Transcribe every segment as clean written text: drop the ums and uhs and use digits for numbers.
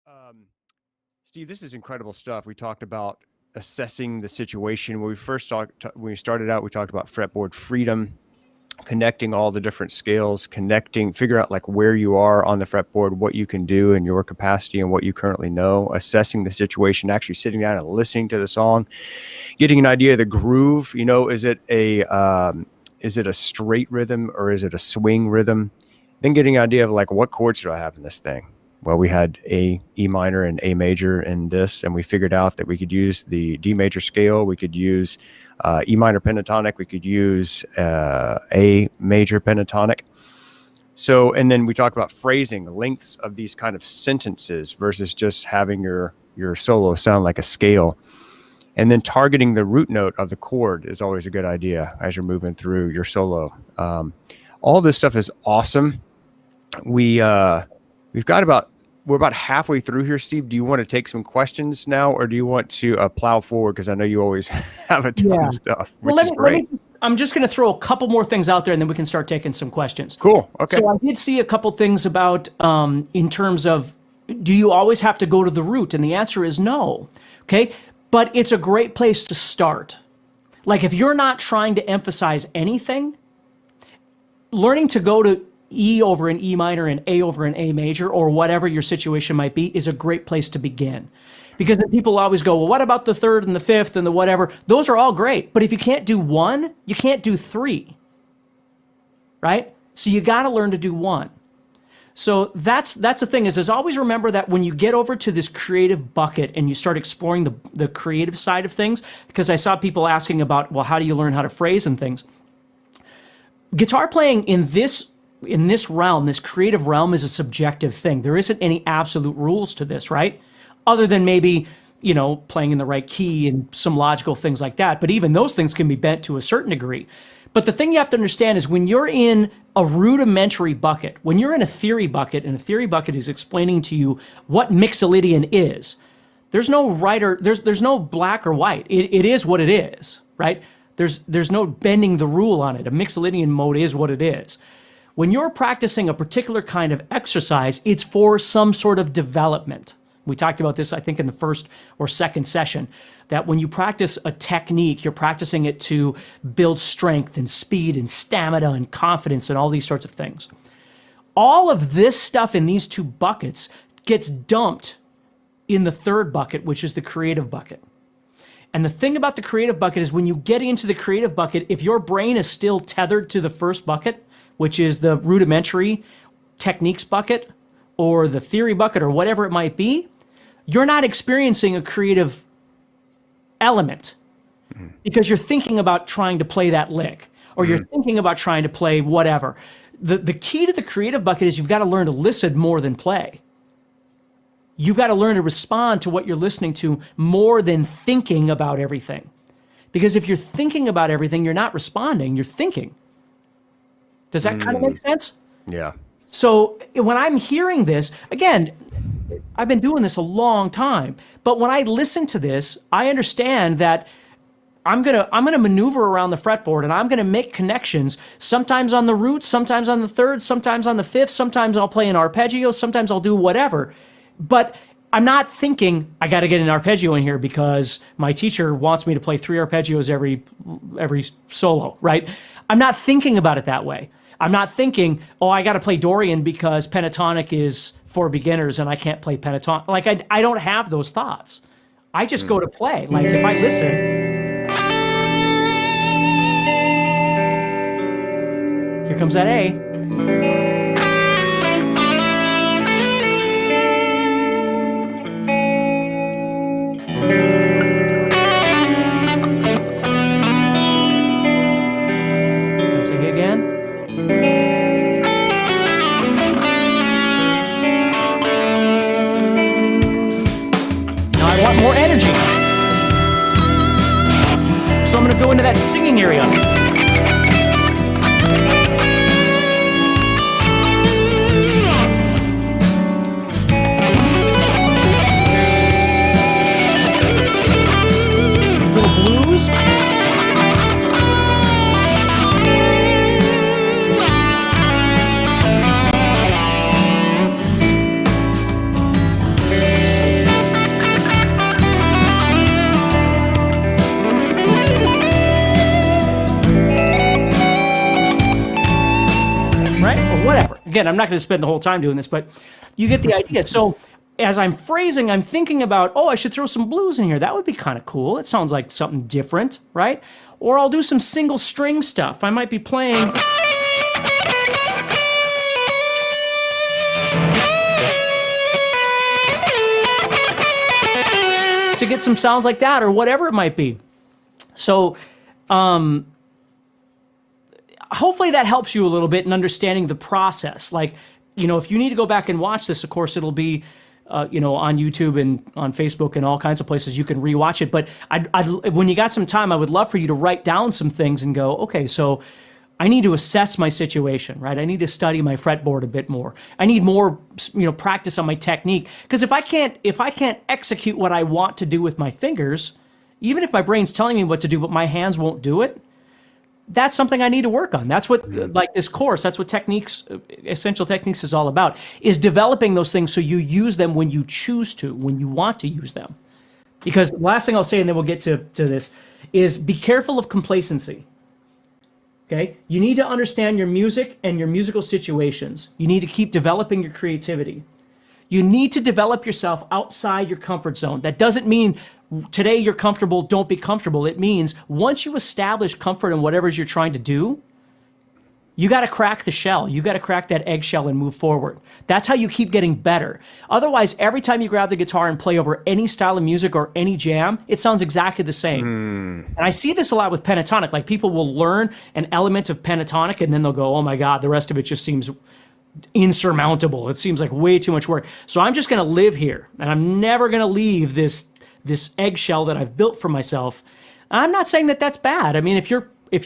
Um, Steve, this is incredible stuff. We talked about assessing the situation. When we first when we started out, we talked about fretboard freedom, connecting all the different scales, figure out like where you are on the fretboard, what you can do in your capacity and what you currently know, assessing the situation, actually sitting down and listening to the song, getting an idea of the groove. Is it a straight rhythm or is it a swing rhythm? Then getting an idea of like, what chords do I have in this thing? Well, we had A, E minor, and A major in this, and we figured out that we could use the D major scale, we could use E minor pentatonic, we could use A major pentatonic. So, and then we talked about phrasing, lengths of these kind of sentences versus just having your solo sound like a scale. And then targeting the root note of the chord is always a good idea as you're moving through your solo. All this stuff is awesome. We're about halfway through here, Steve. Do you want to take some questions now, or do you want to plow forward? Because I know you always have a ton of stuff, which is great. I'm just going to throw a couple more things out there, and then we can start taking some questions. Cool. Okay. So I did see a couple things about in terms of, do you always have to go to the root? And the answer is no. Okay. But it's a great place to start. Like if you're not trying to emphasize anything, learning to go to E over an E minor and A over an A major, or whatever your situation might be, is a great place to begin. Because then people always go, well, what about the third and the fifth and the whatever? Those are all great. But if you can't do one, you can't do three. Right? So you got to learn to do one. So that's the thing is always remember that when you get over to this creative bucket and you start exploring the creative side of things, because I saw people asking about, well, how do you learn how to phrase and things? Guitar playing in this realm, this creative realm, is a subjective thing. There isn't any absolute rules to this, right? Other than maybe, playing in the right key and some logical things like that. But even those things can be bent to a certain degree. But the thing you have to understand is when you're in a rudimentary bucket, when you're in a theory bucket, and a theory bucket is explaining to you what mixolydian is, there's no right or there's no black or white. It is what it is, right? There's no bending the rule on it. A mixolydian mode is what it is. When you're practicing a particular kind of exercise, it's for some sort of development. We talked about this, I think, in the first or second session, that when you practice a technique, you're practicing it to build strength and speed and stamina and confidence and all these sorts of things. All of this stuff in these two buckets gets dumped in the third bucket, which is the creative bucket. And the thing about the creative bucket is when you get into the creative bucket, if your brain is still tethered to the first bucket, which is the rudimentary techniques bucket or the theory bucket or whatever it might be, you're not experiencing a creative element because you're thinking about trying to play that lick or you're thinking about trying to play whatever. The key to the creative bucket is you've got to learn to listen more than play. You've got to learn to respond to what you're listening to more than thinking about everything. Because if you're thinking about everything, you're not responding, you're thinking. Does that kind of make sense? Yeah. So when I'm hearing this, again, I've been doing this a long time, but when I listen to this, I understand that I'm gonna maneuver around the fretboard and I'm gonna make connections, sometimes on the root, sometimes on the third, sometimes on the fifth, sometimes I'll play an arpeggio, sometimes I'll do whatever. But I'm not thinking, I got to get an arpeggio in here because my teacher wants me to play 3 arpeggios every solo, right? I'm not thinking about it that way. I'm not thinking, oh, I got to play Dorian because pentatonic is for beginners and I can't play pentatonic. Like, I don't have those thoughts. I just go to play. Like, if I listen. Here comes that A. More energy. So I'm going to go into that singing area. Little blues. again, I'm not going to spend the whole time doing this, but you get the idea. So as I'm phrasing, I'm thinking about, oh, I should throw some blues in here. That would be kind of cool. It sounds like something different, right? Or I'll do some single string stuff. I might be playing. To get some sounds like that or whatever it might be. So hopefully that helps you a little bit in understanding the process. Like, if you need to go back and watch this, of course, it'll be on YouTube and on Facebook and all kinds of places you can rewatch it. But when you got some time, I would love for you to write down some things and go, okay, so I need to assess my situation, right? I need to study my fretboard a bit more. I need more, practice on my technique. Because if I can't execute what I want to do with my fingers, even if my brain's telling me what to do, but my hands won't do it, that's something I need to work on. That's what, like this course, that's what Essential Techniques is all about, is developing those things so you use them when you choose to, when you want to use them. Because the last thing I'll say, and then we'll get to this, is be careful of complacency. Okay? You need to understand your music and your musical situations. You need to keep developing your creativity. You need to develop yourself outside your comfort zone. That doesn't mean today you're comfortable, don't be comfortable. It means once you establish comfort in whatever it is you're trying to do, you got to crack the shell. You got to crack that eggshell and move forward. That's how you keep getting better. Otherwise, every time you grab the guitar and play over any style of music or any jam, it sounds exactly the same. And I see this a lot with pentatonic. Like people will learn an element of pentatonic and then they'll go, oh my God, the rest of it just seems insurmountable. It seems like way too much work. So I'm just going to live here and I'm never going to leave this eggshell that I've built for myself. I'm not saying that that's bad. I mean, if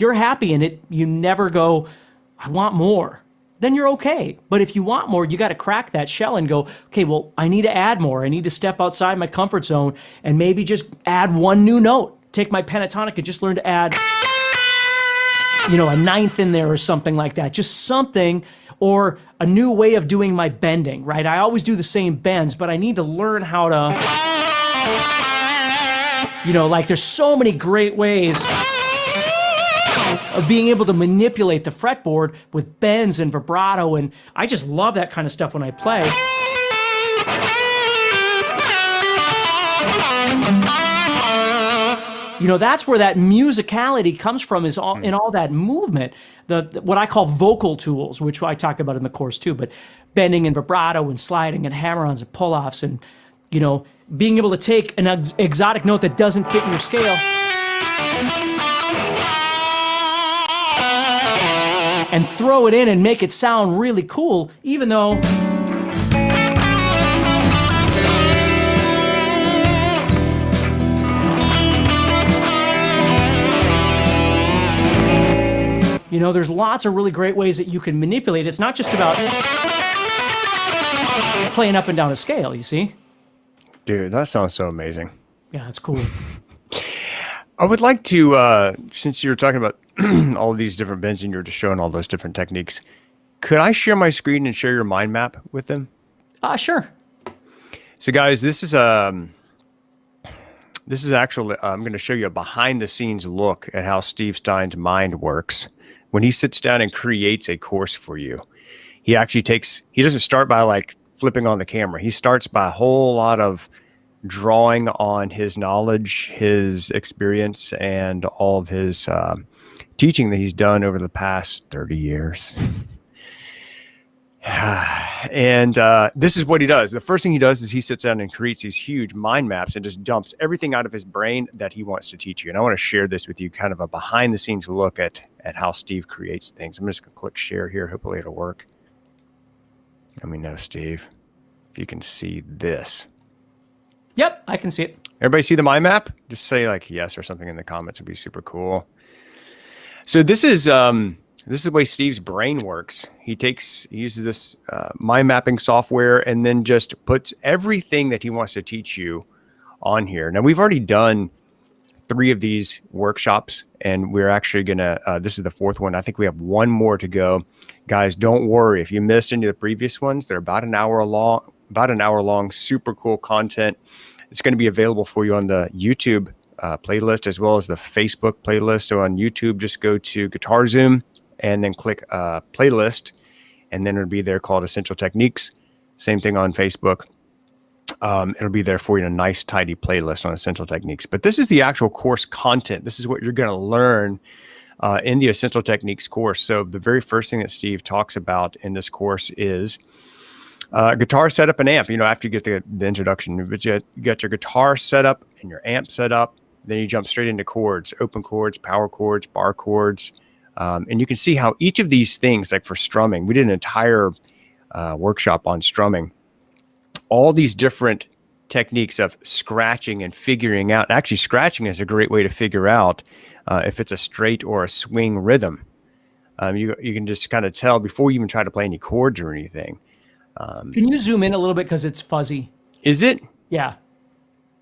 you're happy in it, you never go, I want more, then you're okay. But if you want more, you got to crack that shell and go, okay, well, I need to add more. I need to step outside my comfort zone and maybe just add one new note. Take my pentatonic and just learn to add, a ninth in there or something like that. Just something, or a new way of doing my bending, right? I always do the same bends, but I need to learn how to, there's so many great ways of being able to manipulate the fretboard with bends and vibrato, and I just love that kind of stuff when I play. That's where that musicality comes from, is all in all that movement, the what I call vocal tools, which I talk about in the course too, but bending and vibrato and sliding and hammer-ons and pull-offs and, being able to take an exotic note that doesn't fit in your scale and throw it in and make it sound really cool, even though there's lots of really great ways that you can manipulate. It's not just about playing up and down a scale, you see? Dude, that sounds so amazing. Yeah, that's cool. I would like to, since you're talking about all of these different bends and you're just showing all those different techniques, could I share my screen and share your mind map with them? Sure. So guys, this is actually, I'm going to show you a behind the scenes look at how Steve Stine's mind works when he sits down and creates a course for you. He doesn't start by like flipping on the camera. He starts by a whole lot of drawing on his knowledge, his experience, and all of his teaching that he's done over the past 30 years. And this is what he does. The first thing he does is he sits down and creates these huge mind maps and just dumps everything out of his brain that he wants to teach you. And I want to share this with you, kind of a behind the scenes look at how Steve creates things. I'm just going to click share here. Hopefully it'll work. Let me know, Steve, if you can see this. Yep, I can see it. Everybody see the mind map? Just say like yes or something in the comments. Would be super cool. So this is the way Steve's brain works. He uses this mind mapping software and then just puts everything that he wants to teach you on here. Now we've already done 3 of these workshops, and we're actually gonna. This is the 4th one. I think we have 1 more to go. Guys, don't worry if you missed any of the previous ones. They're about an hour long. Super cool content. It's going to be available for you on the YouTube playlist as well as the Facebook playlist. So on YouTube, just go to Guitar Zoom and then click playlist, and then it'll be there called Essential Techniques. Same thing on Facebook. It'll be there for you in a nice, tidy playlist on Essential Techniques. But this is the actual course content. This is what you're going to learn in the Essential Techniques course. So the very first thing that Steve talks about in this course is guitar setup and amp. After you get the introduction, but you got your guitar set up and your amp set up. Then you jump straight into chords, open chords, power chords, bar chords. And you can see how each of these things, like for strumming, we did an entire workshop on strumming. All these different techniques of scratching and figuring out. Actually, scratching is a great way to figure out if it's a straight or a swing rhythm. You can just kind of tell before you even try to play any chords or anything. Can you zoom in a little bit because it's fuzzy? Is it? Yeah.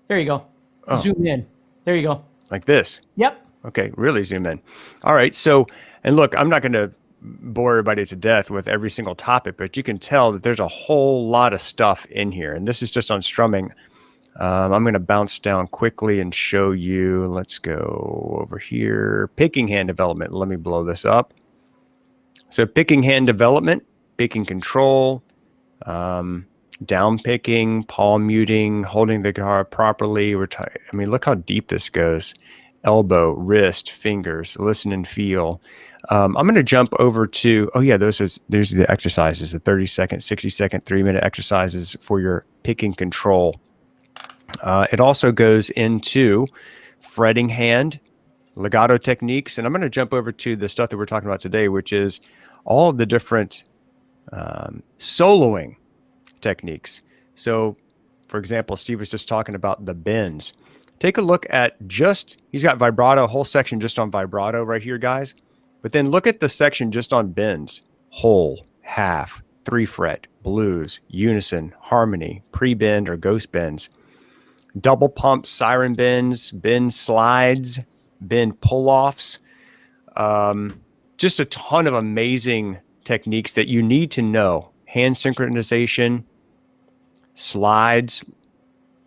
There you go. Oh. Zoom in. There you go. Like this? Yep. Okay, really zoom in. All right, so, and look, I'm not going to bore everybody to death with every single topic, but you can tell that there's a whole lot of stuff in here, and this is just on strumming. I'm going to bounce down quickly and show you. Let's go over here. Picking hand development. Let me blow this up. So picking hand development, picking control, down picking, palm muting, holding the guitar properly. Look how deep this goes. Elbow, wrist, fingers, listen and feel. I'm going to jump over to, there's the exercises, the 30-second, 60-second, 3-minute exercises for your picking control. It also goes into fretting hand, legato techniques, and I'm going to jump over to the stuff that we're talking about today, which is all of the different soloing techniques. So, for example, Steve was just talking about the bends. Take a look at he's got vibrato, a whole section just on vibrato right here, guys. But then look at the section just on bends, whole, half, 3-fret, blues, unison, harmony, pre-bend or ghost bends, double pumps, siren bends, bend slides, bend pull-offs. Just a ton of amazing techniques that you need to know. Hand synchronization, slides.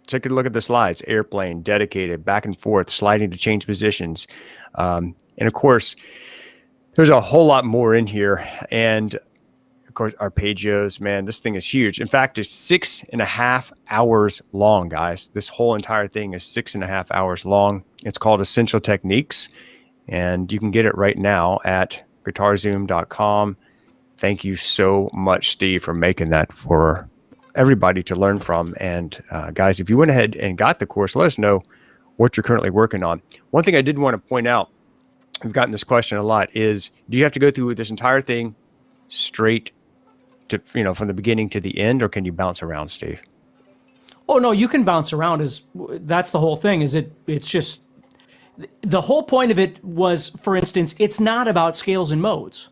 Take a look at the slides. Airplane, dedicated, back and forth, sliding to change positions. And of course, there's a whole lot more in here. And of course, arpeggios, man, this thing is huge. In fact, it's 6.5 hours long, guys. This whole entire thing is 6.5 hours long. It's called Essential Techniques. And you can get it right now at guitarzoom.com. Thank you so much, Steve, for making that for everybody to learn from. And guys, if you went ahead and got the course, let us know what you're currently working on. One thing I did want to point out, we've gotten this question a lot, is do you have to go through this entire thing straight to, from the beginning to the end, or can you bounce around, Steve? Oh, no, you can bounce around. That's the whole thing. It's just, the whole point of it was, for instance, it's not about scales and modes.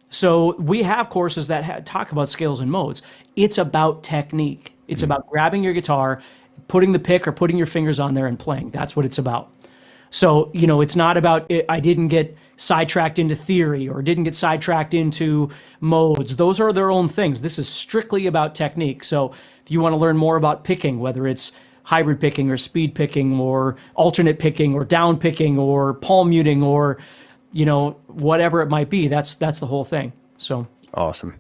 So we have courses that talk about scales and modes. It's about technique. It's about grabbing your guitar, putting the pick or putting your fingers on there and playing. That's what it's about. So, it's not about, I didn't get sidetracked into theory or didn't get sidetracked into modes. Those are their own things. This is strictly about technique. So if you want to learn more about picking, whether it's hybrid picking or speed picking or alternate picking or down picking or palm muting or whatever it might be, that's the whole thing. So awesome.